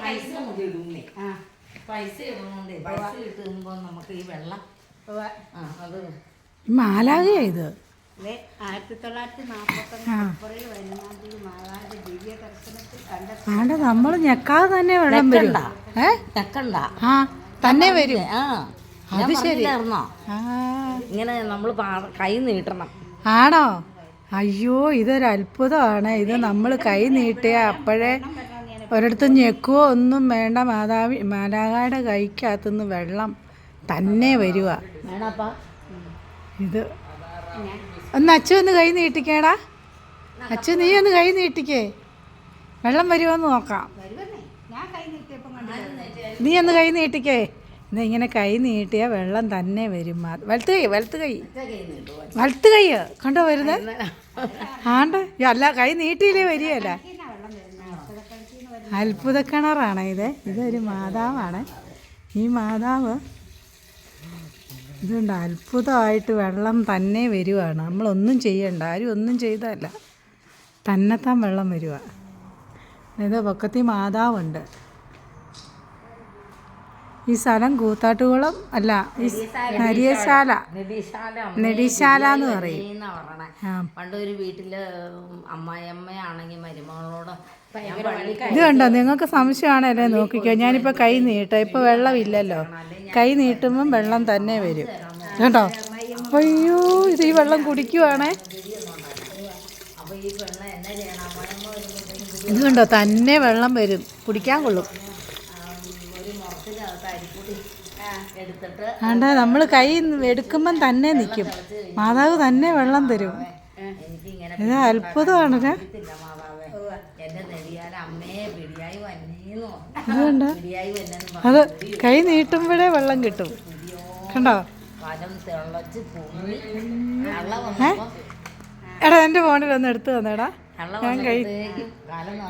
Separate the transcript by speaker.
Speaker 1: പൈസ ഇടുന്നുണ്ടേ. പൈസ കിട്ടുമ്പോ നമുക്ക് ഈ വെള്ളം അത്
Speaker 2: മാലാകയാ ഇത്.
Speaker 3: 1941
Speaker 2: ആണ്ട് നമ്മൾ ഞെക്കാതെ തന്നെ വെള്ളം വരും.
Speaker 1: തെക്കണ്ട
Speaker 2: ആ തന്നെ വരും.
Speaker 1: അത്
Speaker 2: ശരി.
Speaker 1: ഇങ്ങനെ നമ്മൾ കൈ നീട്ടണം.
Speaker 2: ആണോ? അയ്യോ, ഇതൊരു അത്ഭുതമാണ്. ഇത് നമ്മൾ കൈ നീട്ടിയ അപ്പോഴേ ഒരിടത്തും ഞെക്കുവോ ഒന്നും വേണ്ട. മാലാഖയുടെ കൈക്കകത്തുനിന്ന് വെള്ളം തന്നെ വരുക. ഇത് ഒന്ന് അച്ചു ഒന്ന് കൈ നീട്ടിക്കേടാ. അച്ചു നീ ഒന്ന് കൈ നീട്ടിക്കേ, വെള്ളം വരുമോന്ന് നോക്കാം. നീ ഒന്ന് കൈ നീട്ടിക്കേ. ഇങ്ങനെ കൈ നീട്ടിയ വെള്ളം തന്നെ വരും. വലത്ത് കൈ കണ്ടോ വരുന്നത്? ആണ്ട് അല്ല, കൈ നീട്ടിയില്ലേ വരികയല്ല. അത്ഭുത കിണറാണ് ഇത്. ഇതൊരു മാതാവാണ്. ഈ മാതാവ് ഇതുണ്ട്, അത്ഭുതമായിട്ട് വെള്ളം തന്നെ വരുവാണ്. നമ്മളൊന്നും ചെയ്യണ്ട, ആരും ഒന്നും ചെയ്തതല്ല, തന്നെത്താൻ വെള്ളം വരുക. ഇത് പൊക്കത്തി മാതാവുണ്ട്. ഈ സ്ഥലം കൂത്താട്ടുകുളം അല്ല, നെടിശാല എന്ന് പറയും.
Speaker 1: പണ്ട് ഒരു വീട്ടില് അമ്മായിയമ്മയാണെങ്കിൽ മരുമകളോട്
Speaker 2: ഇത് കണ്ടോ, നിങ്ങൾക്ക് സംശയമാണല്ലേ? നോക്കിക്കോ, ഞാനിപ്പോൾ കൈ നീട്ടാം. ഇപ്പോൾ വെള്ളമില്ലല്ലോ, കൈ നീട്ടുമ്പം വെള്ളം തന്നെ വരും. കേട്ടോ? അയ്യോ, ഇത് ഈ വെള്ളം കുടിക്കുവാണേ. ഇത് കണ്ടോ, തന്നെ വെള്ളം വരും, കുടിക്കാൻ കൊള്ളും. ആണ്ട നമ്മൾ കൈ എടുക്കുമ്പം തന്നെ നിൽക്കും. മാതാവ് തന്നെ വെള്ളം തരും. ഇത് അത്ഭുതമാണ്. ഇതുകൊണ്ട് അത് കൈ നീട്ടുമ്പോഴേ വെള്ളം കിട്ടും. കണ്ടോ? എടാ, എൻ്റെ ഫോണിൽ ഒന്ന് എടുത്തു തന്നേടാ. ഞാൻ കൈ